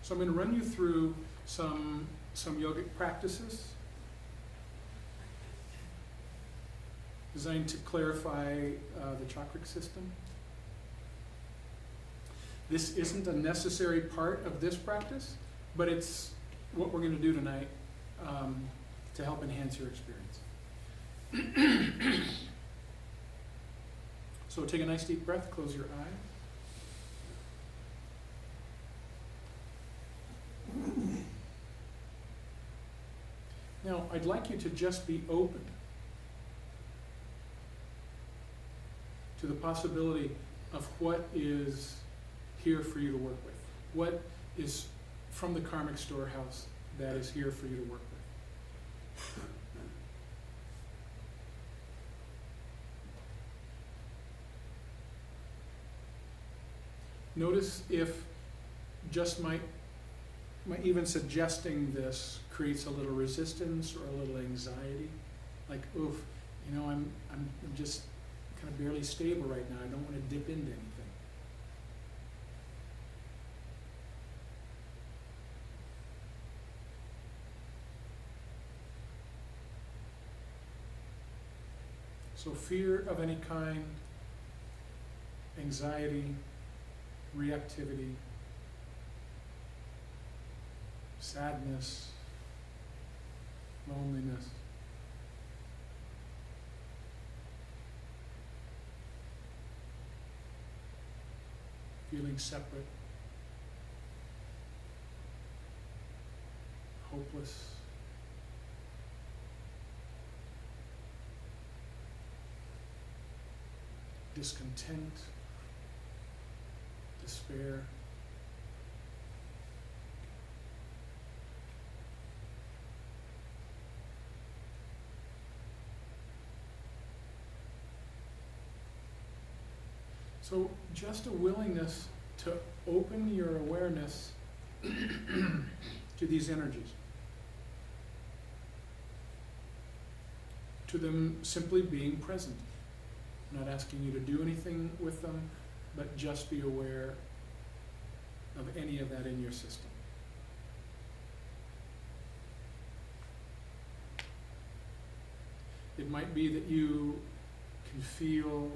So I'm going to run you through some yogic practices designed to clarify the chakric system. This isn't a necessary part of this practice, but it's what we're going to do tonight to help enhance your experience. So take a nice deep breath, close your eyes. Now, I'd like you to just be open to the possibility of what is here for you to work with. What is from the karmic storehouse that is here for you to work with. Notice if just my even suggesting this creates a little resistance or a little anxiety. Like, oof, you know, I'm just kind of barely stable right now. I don't want to dip into anything. So fear of any kind, anxiety, reactivity, sadness, loneliness. Feeling separate, hopeless, discontent, despair. So just a willingness to open your awareness to these energies, to them simply being present. I'm not asking you to do anything with them, but just be aware of any of that in your system. It might be that you can feel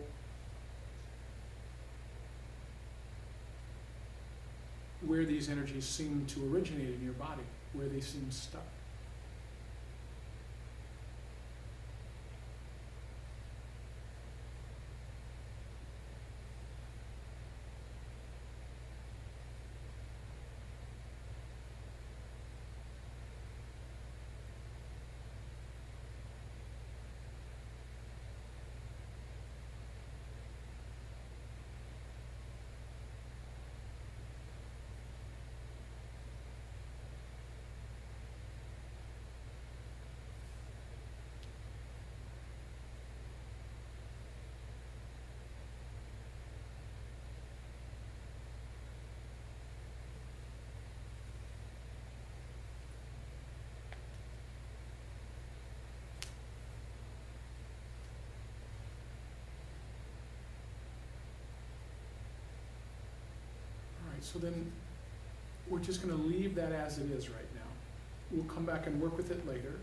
where these energies seem to originate in your body, where they seem stuck. So then we're just going to leave that as it is right now. We'll come back and work with it later.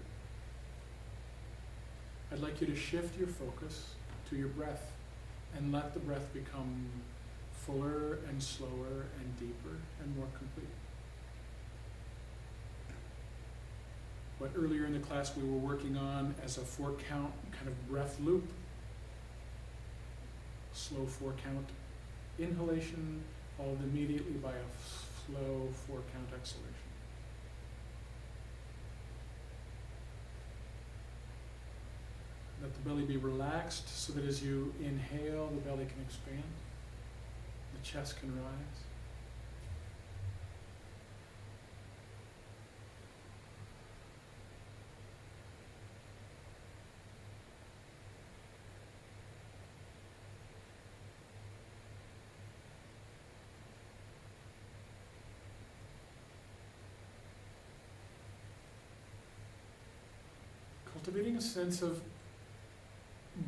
I'd like you to shift your focus to your breath and let the breath become fuller and slower and deeper and more complete. What earlier in the class we were working on as a 4-count kind of breath loop. Slow 4-count inhalation, followed immediately by a slow 4-count exhalation. Let the belly be relaxed so that as you inhale, the belly can expand, the chest can rise. Cultivating a sense of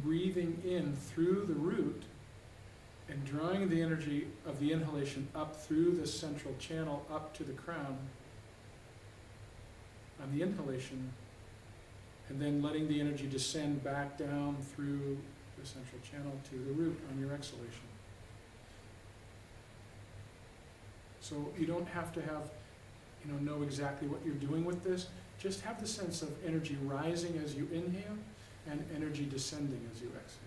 breathing in through the root And drawing the energy of the inhalation up through the central channel up to the crown on the inhalation, and then letting the energy descend back down through the central channel to the root on your exhalation. So you don't have to have, know exactly what you're doing with this. Just have the sense of energy rising as you inhale and energy descending as you exhale.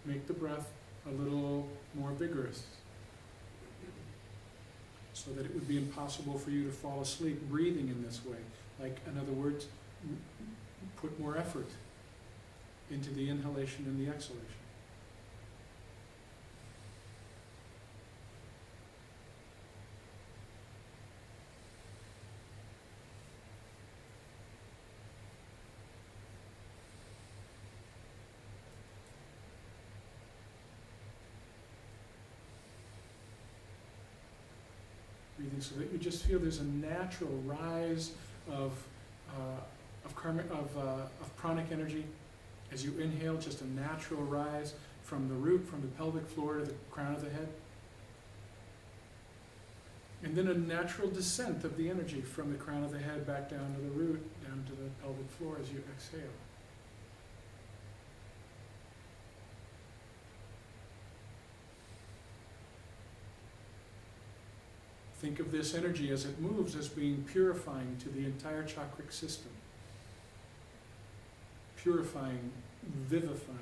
Make the breath a little more vigorous so that it would be impossible for you to fall asleep breathing in this way. Like, in other words, put more effort into the inhalation and the exhalation. Breathing so that you just feel there's a natural rise of pranic energy as you inhale, just a natural rise from the root, from the pelvic floor to the crown of the head. And then a natural descent of the energy from the crown of the head back down to the root, down to the pelvic floor as you exhale. Think of this energy as it moves as being purifying to the entire chakric system. Purifying, vivifying.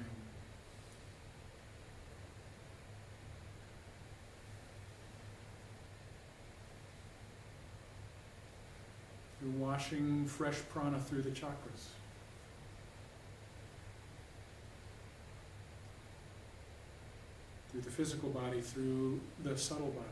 You're washing fresh prana through the chakras. Through the physical body, through the subtle bodies.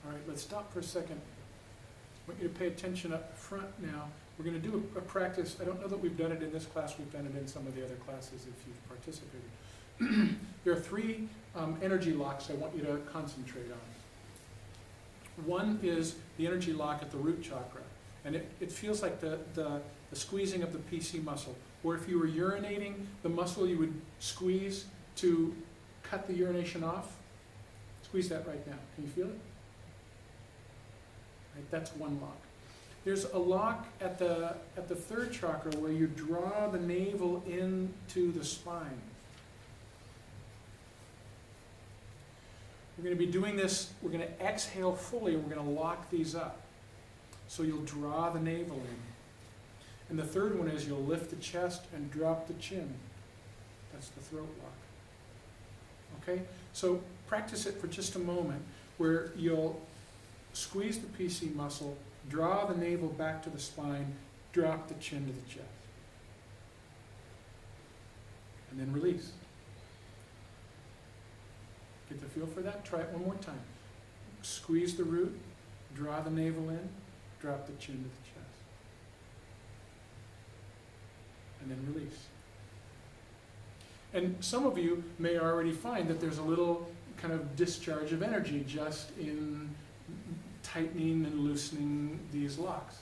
All right, let's stop for a second. I want you to pay attention up front now. We're going to do a practice. I don't know that we've done it in this class. We've done it in some of the other classes if you've participated. There are three energy locks I want you to concentrate on. One is the energy lock at the root chakra. And it feels like the squeezing of the PC muscle. Or if you were urinating, the muscle you would squeeze to cut the urination off. Squeeze that right now. Can you feel it? Right, that's one lock. There's a lock at the third chakra where you draw the navel into the spine. We're going to be doing this, we're going to exhale fully, and we're going to lock these up. So you'll draw the navel in. And the third one is you'll lift the chest and drop the chin. That's the throat lock. Okay? So practice it for just a moment where you'll squeeze the PC muscle, draw the navel back to the spine, drop the chin to the chest. And then release. Get the feel for that? Try it one more time. Squeeze the root, draw the navel in, drop the chin to the chest. And then release. And some of you may already find that there's a little kind of discharge of energy just in tightening and loosening these locks.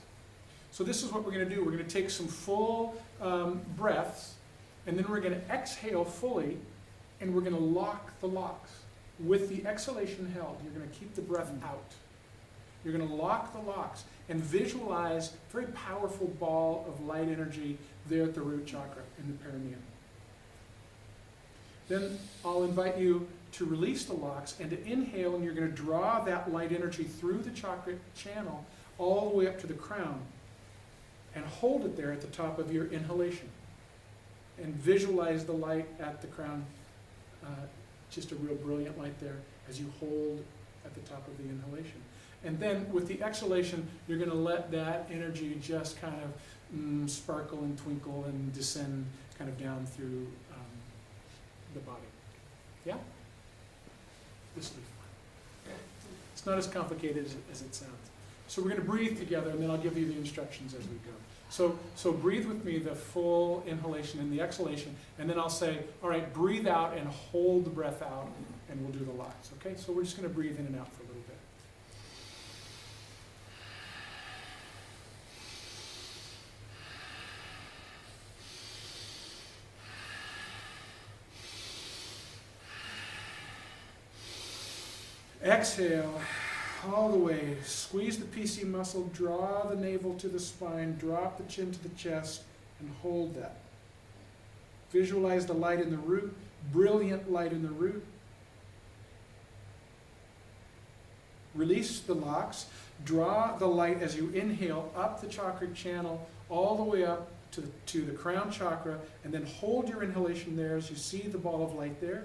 So this is what we're going to do. We're going to take some full breaths, and then we're going to exhale fully, and we're going to lock the locks. With the exhalation held, you're going to keep the breath out. You're going to lock the locks and visualize a very powerful ball of light energy there at the root chakra in the perineum. Then I'll invite you to release the locks and to inhale, and you're going to draw that light energy through the chakra channel all the way up to the crown and hold it there at the top of your inhalation. And visualize the light at the crown, just a real brilliant light there as you hold at the top of the inhalation. And then with the exhalation, you're going to let that energy just kind of sparkle and twinkle and descend kind of down through the body. Yeah? This will be fun. It's not as complicated as it sounds. So we're going to breathe together, and then I'll give you the instructions as we go. So breathe with me, the full inhalation and the exhalation, and then I'll say, all right, breathe out and hold the breath out, and we'll do the locks, okay? So we're just going to breathe in and out for a little bit. Exhale all the way. Squeeze the PC muscle, draw the navel to the spine, drop the chin to the chest, and hold that. Visualize the light in the root, brilliant light in the root. Release the locks. Draw the light as you inhale up the chakric channel all the way up to the crown chakra, and then hold your inhalation there as you see the ball of light there.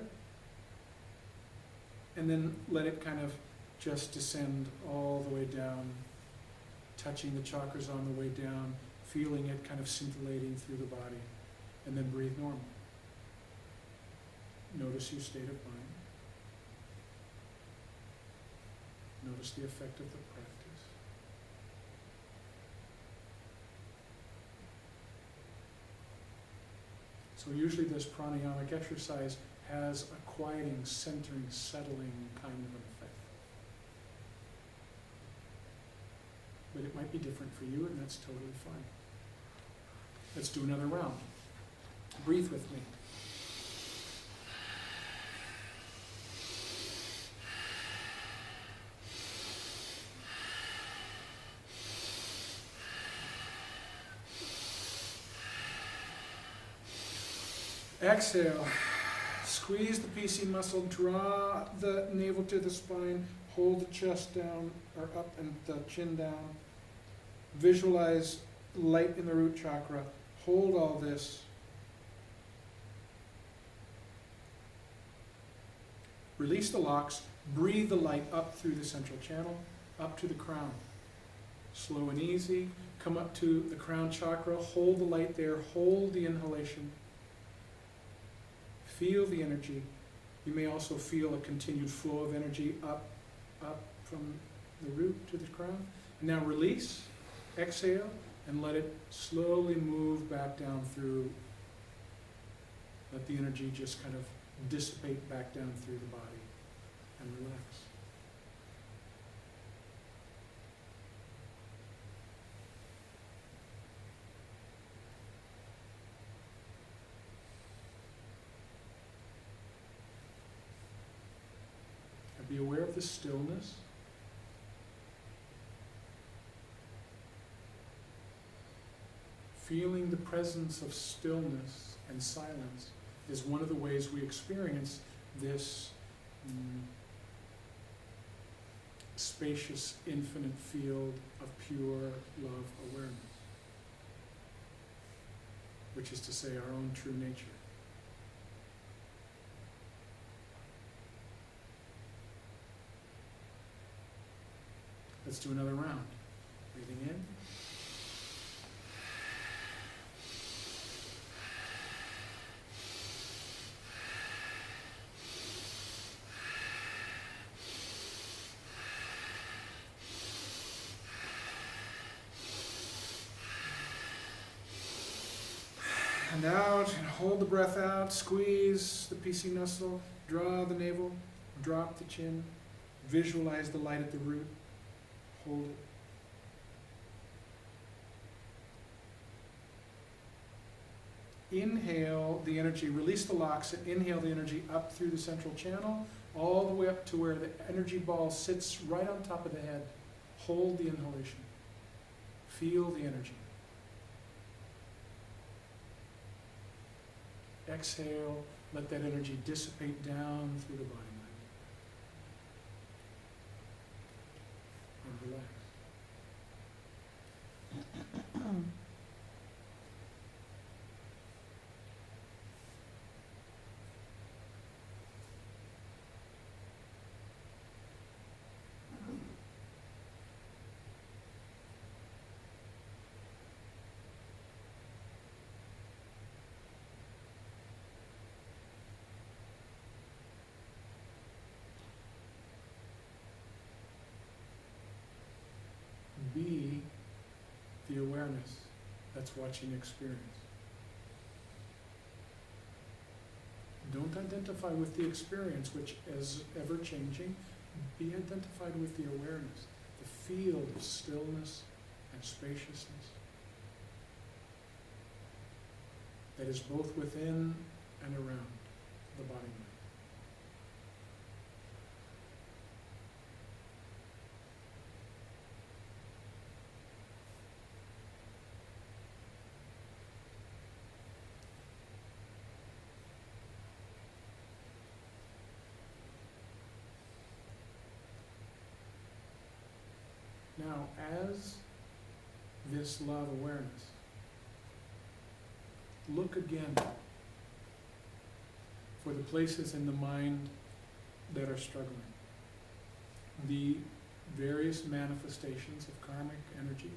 And then let it kind of just descend all the way down, touching the chakras on the way down, feeling it kind of scintillating through the body, and then breathe normal. Notice your state of mind. Notice the effect of the practice. So usually this pranayamic exercise has a quieting, centering, settling kind of an effect. But it might be different for you, and that's totally fine. Let's do another round. Breathe with me. Exhale. Squeeze the PC muscle, draw the navel to the spine, hold the chest down or up and the chin down. Visualize light in the root chakra. Hold all this. Release the locks. Breathe the light up through the central channel, up to the crown. Slow and easy. Come up to the crown chakra. Hold the light there. Hold the inhalation. Feel the energy. You may also feel a continued flow of energy up from the root to the crown. And now release, exhale, and let it slowly move back down through. Let the energy just kind of dissipate back down through the body and relax. Be aware of the stillness. Feeling the presence of stillness and silence is one of the ways we experience this spacious, infinite field of pure love awareness, which is to say our own true nature. Let's do another round. Breathing in. And out, and hold the breath out. Squeeze the PC muscle. Draw the navel. Drop the chin. Visualize the light at the root. Hold it. Inhale the energy, release the locks, and inhale the energy up through the central channel, all the way up to where the energy ball sits right on top of the head. hold the inhalation. Feel the energy. Exhale, let that energy dissipate down through the body mind. And relax. Be the awareness that's watching experience. Don't identify with the experience, which is ever changing. Be identified with the awareness, the field of stillness and spaciousness that is both within and around the body mind. Now, as this love awareness, look again for the places in the mind that are struggling. The various manifestations of karmic energy,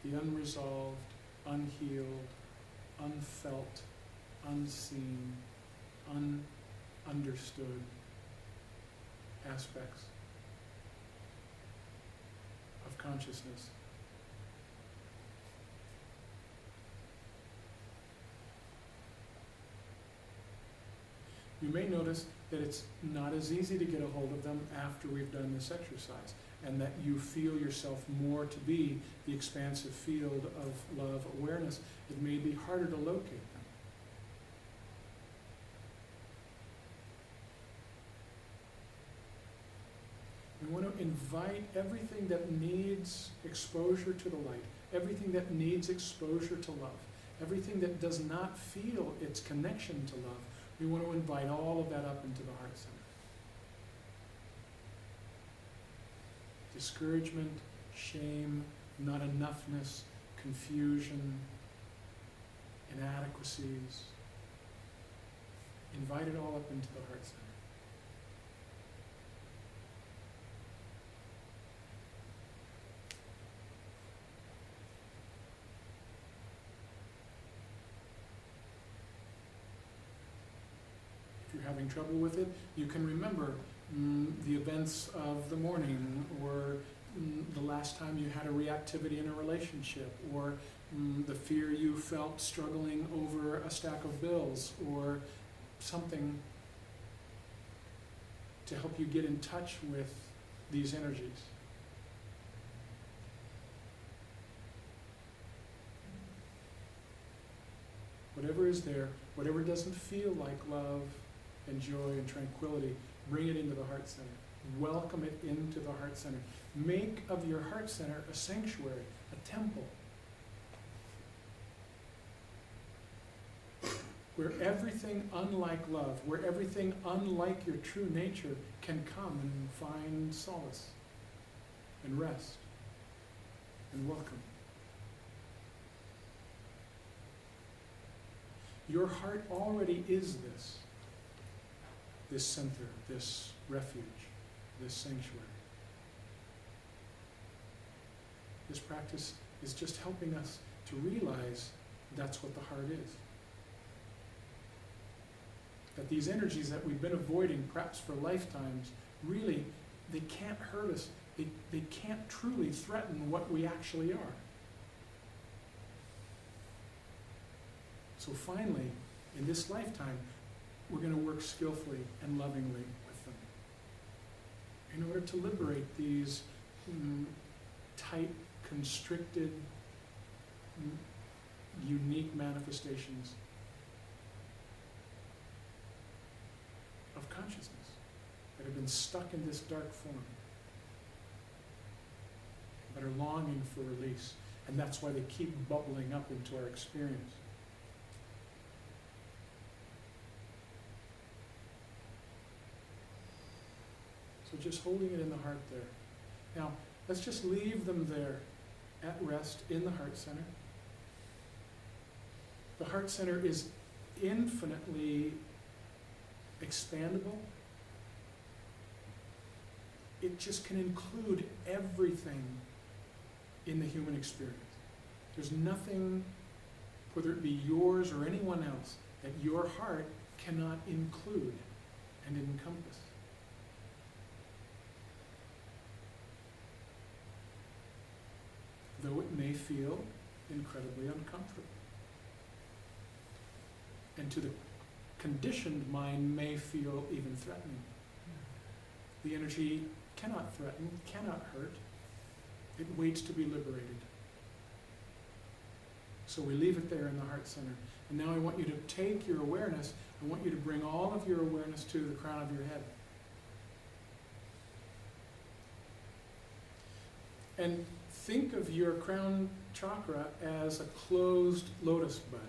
the unresolved, unhealed, unfelt, unseen, ununderstood aspects of consciousness. You may notice that it's not as easy to get a hold of them after we've done this exercise, and that you feel yourself more to be the expansive field of love awareness. It may be harder to locate them. We want to invite everything that needs exposure to the light, everything that needs exposure to love, everything that does not feel its connection to love. We want to invite all of that up into the heart center. Discouragement, shame, not enoughness, confusion, inadequacies. Invite it all up into the heart center. If you're having trouble with it, you can remember the events of the morning, or the last time you had a reactivity in a relationship, or the fear you felt struggling over a stack of bills, or something to help you get in touch with these energies. Whatever is there, whatever doesn't feel like love and joy and tranquility, bring it into the heart center. Welcome it into the heart center. Make of your heart center a sanctuary, a temple, where everything unlike love, where everything unlike your true nature can come and find solace and rest and welcome. Your heart already is this center, this refuge, this sanctuary. This practice is just helping us to realize that's what the heart is. That these energies that we've been avoiding, perhaps for lifetimes, really, they can't hurt us. They can't truly threaten what we actually are. So finally, in this lifetime, we're going to work skillfully and lovingly with them in order to liberate these tight, constricted, unique manifestations of consciousness that have been stuck in this dark form. that are longing for release. And that's why they keep bubbling up into our experience. So just holding it in the heart there. Now, let's just leave them there at rest in the heart center. The heart center is infinitely expandable. It just can include everything in the human experience. There's nothing, whether it be yours or anyone else, that your heart cannot include and encompass. Though it may feel incredibly uncomfortable. And to the conditioned mind may feel even threatening. The energy cannot threaten, cannot hurt. It waits to be liberated. So we leave it there in the heart center. And now I want you to take your awareness, I want you to bring all of your awareness to the crown of your head. And think of your crown chakra as a closed lotus bud.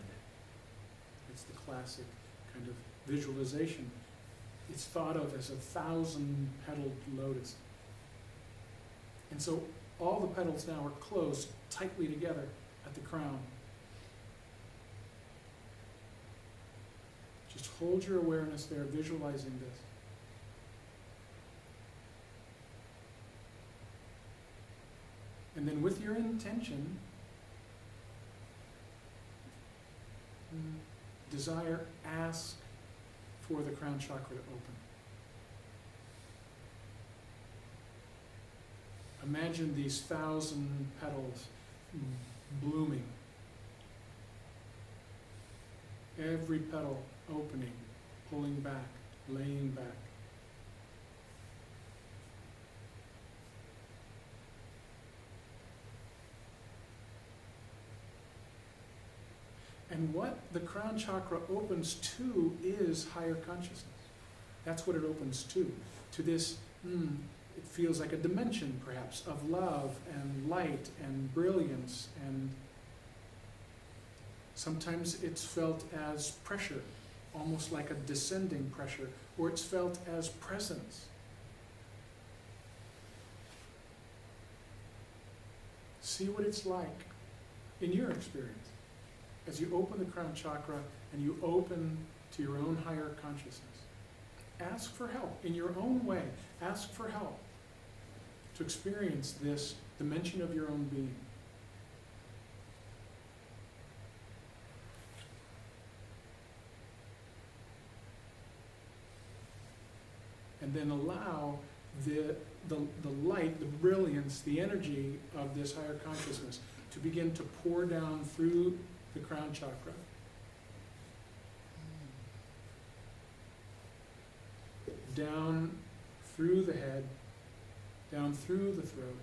It's the classic kind of visualization. It's thought of as a 1,000-petaled lotus. And so all the petals now are closed tightly together at the crown. Just hold your awareness there, visualizing this. And then with your intention, desire, ask for the crown chakra to open. Imagine these 1,000 petals blooming. Every petal opening, pulling back, laying back. And what the crown chakra opens to is higher consciousness. That's what it opens to this, it feels like a dimension perhaps of love and light and brilliance, and sometimes it's felt as pressure, almost like a descending pressure, or it's felt as presence. See what it's like in your experience. As you open the crown chakra and you open to your own higher consciousness, ask for help in your own way. Ask for help to experience this dimension of your own being. And then allow the light, the brilliance, the energy of this higher consciousness to begin to pour down through the crown chakra. Down through the head, down through the throat,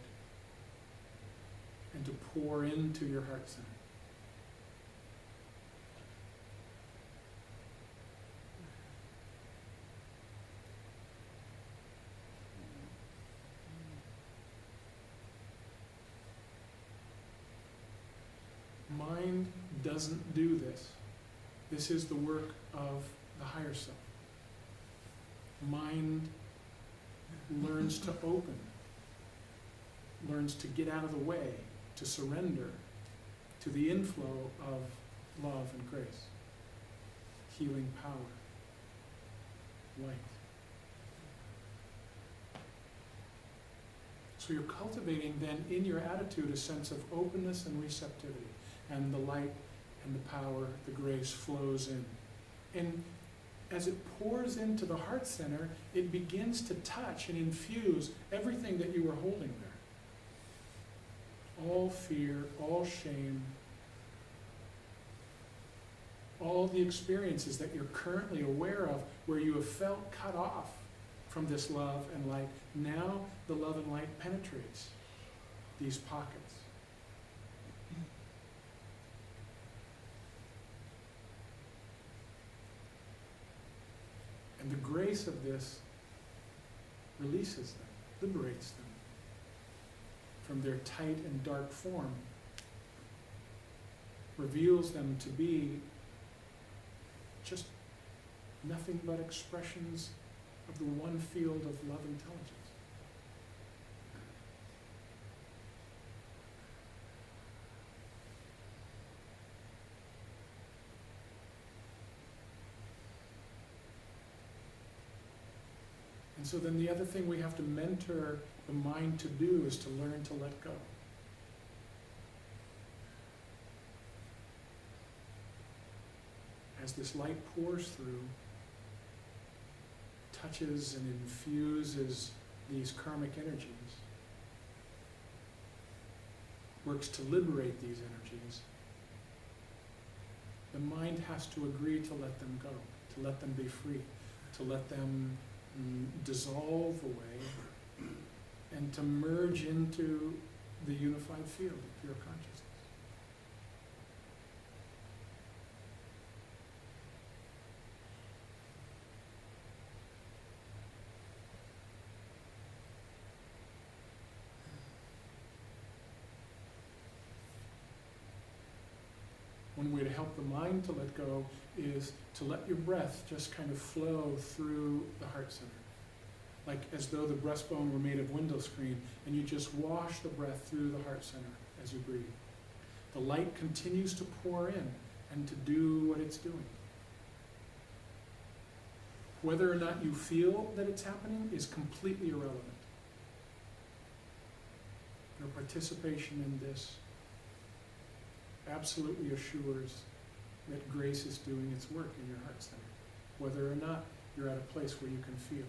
and to pour into your heart center. Mind doesn't do this. This is the work of the higher self. Mind learns to open, learns to get out of the way, to surrender to the inflow of love and grace, healing power, light. So you're cultivating then in your attitude a sense of openness and receptivity, and the light and the power, the grace flows in. And as it pours into the heart center, it begins to touch and infuse everything that you were holding there. All fear, all shame, all the experiences that you're currently aware of where you have felt cut off from this love and light. Now the love and light penetrates these pockets. And the grace of this releases them, liberates them from their tight and dark form, reveals them to be just nothing but expressions of the one field of love intelligence. And so then the other thing we have to mentor the mind to do is to learn to let go. As this light pours through, touches and infuses these karmic energies, works to liberate these energies, the mind has to agree to let them go, to let them be free, to let them dissolve away, and to merge into the unified field of pure consciousness. One way to help the mind to let go is to let your breath just kind of flow through the heart center. Like as though the breastbone were made of window screen, and you just wash the breath through the heart center as you breathe. The light continues to pour in and to do what it's doing. Whether or not you feel that it's happening is completely irrelevant. Your participation in this absolutely assures that grace is doing its work in your heart center, whether or not you're at a place where you can feel.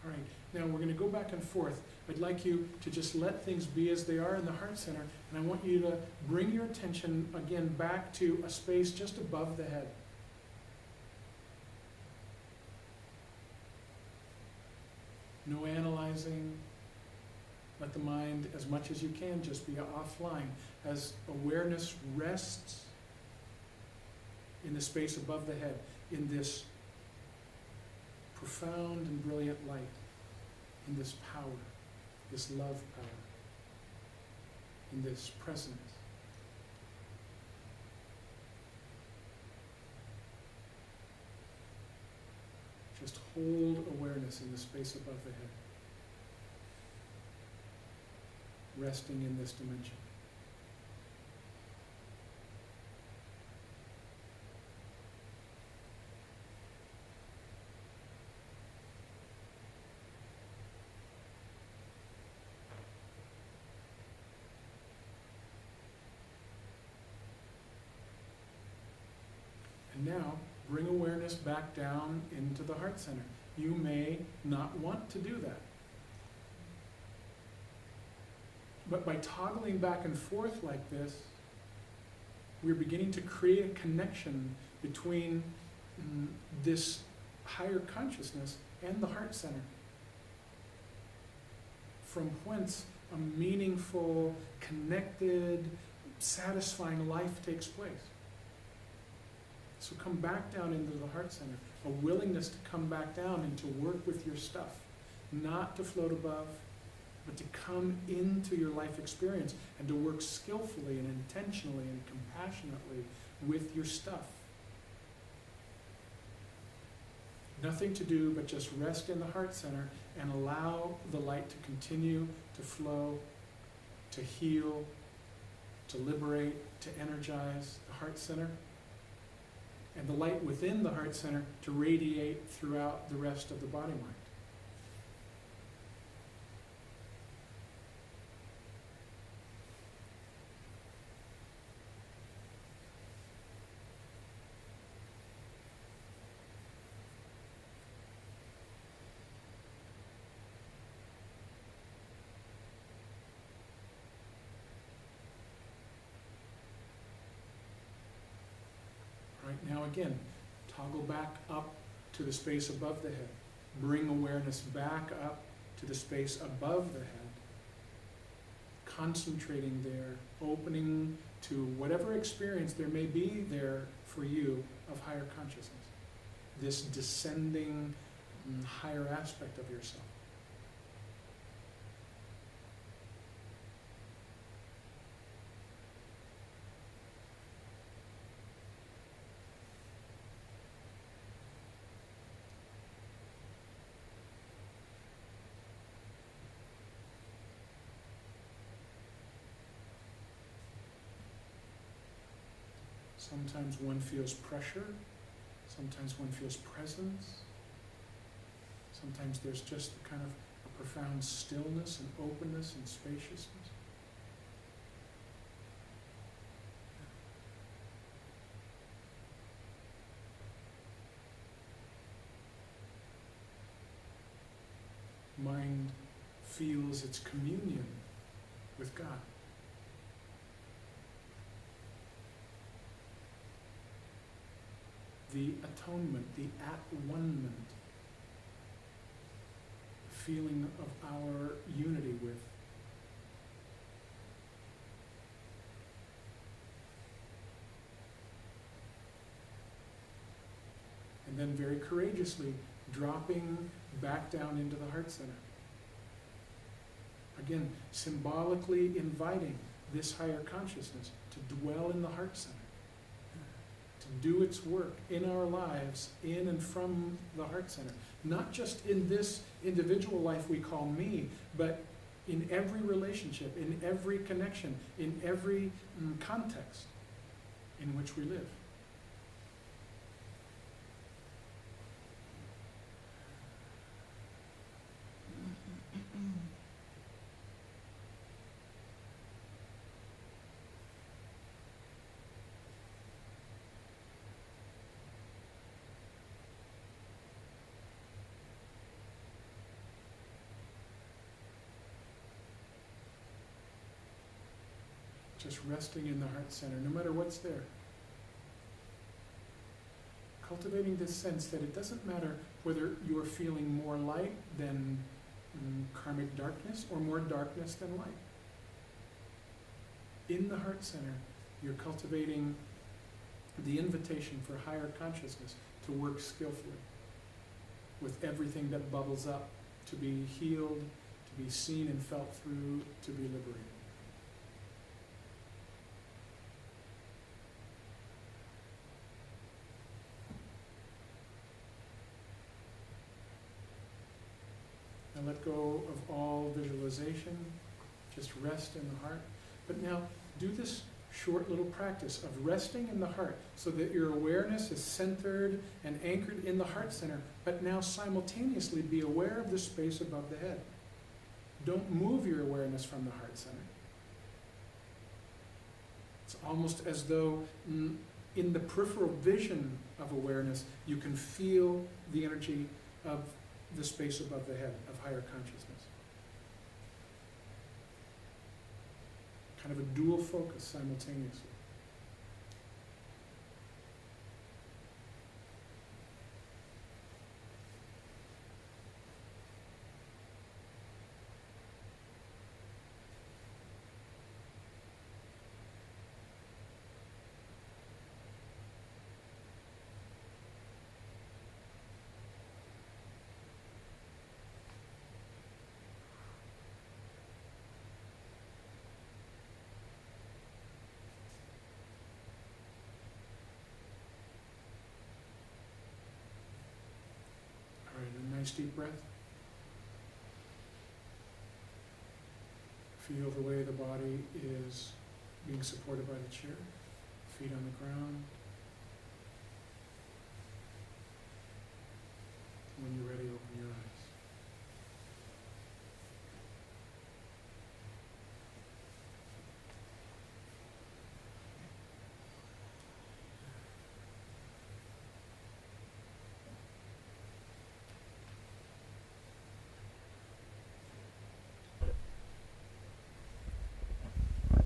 All right, now we're going to go back and forth. I'd like you to just let things be as they are in the heart center, and I want you to bring your attention again back to a space just above the head. No analyzing. Let the mind, as much as you can, just be offline. As awareness rests in the space above the head, in this profound and brilliant light, in this power, this love power, in this presence. Just hold awareness in the space above the head, resting in this dimension. And now, bring awareness back down into the heart center. You may not want to do that. But by toggling back and forth like this, we're beginning to create a connection between this higher consciousness and the heart center, from whence a meaningful, connected, satisfying life takes place. So come back down into the heart center, a willingness to come back down and to work with your stuff, not to float above, but to come into your life experience and to work skillfully and intentionally and compassionately with your stuff. Nothing to do but just rest in the heart center and allow the light to continue to flow, to heal, to liberate, to energize the heart center, and the light within the heart center to radiate throughout the rest of the body mind. Right, now again, toggle back up to the space above the head. Bring awareness back up to the space above the head. Concentrating there, opening to whatever experience there may be there for you of higher consciousness. this descending higher aspect of yourself. Sometimes one feels pressure, sometimes one feels presence, sometimes there's just kind of a profound stillness and openness and spaciousness. Mind feels its communion with God. The atonement, the at-one-ment, feeling of our unity with. And then very courageously dropping back down into the heart center. Again, symbolically inviting this higher consciousness to dwell in the heart center, to do its work in our lives, in and from the heart center. Not just in this individual life we call me, but in every relationship, in every connection, in every context in which we live. Just resting in the heart center, no matter what's there. Cultivating this sense that it doesn't matter whether you're feeling more light than karmic darkness or more darkness than light. In the heart center, you're cultivating the invitation for higher consciousness to work skillfully with everything that bubbles up, to be healed, to be seen and felt through, to be liberated. And let go of all visualization, just rest in the heart. But now do this short little practice of resting in the heart so that your awareness is centered and anchored in the heart center, but now simultaneously be aware of the space above the head. Don't move your awareness from the heart center. It's almost as though in the peripheral vision of awareness, you can feel the energy of the space above the head, of higher consciousness. Kind of a dual focus simultaneously. Nice deep breath. Feel the way the body is being supported by the chair, feet on the ground. When you're ready, open your eyes.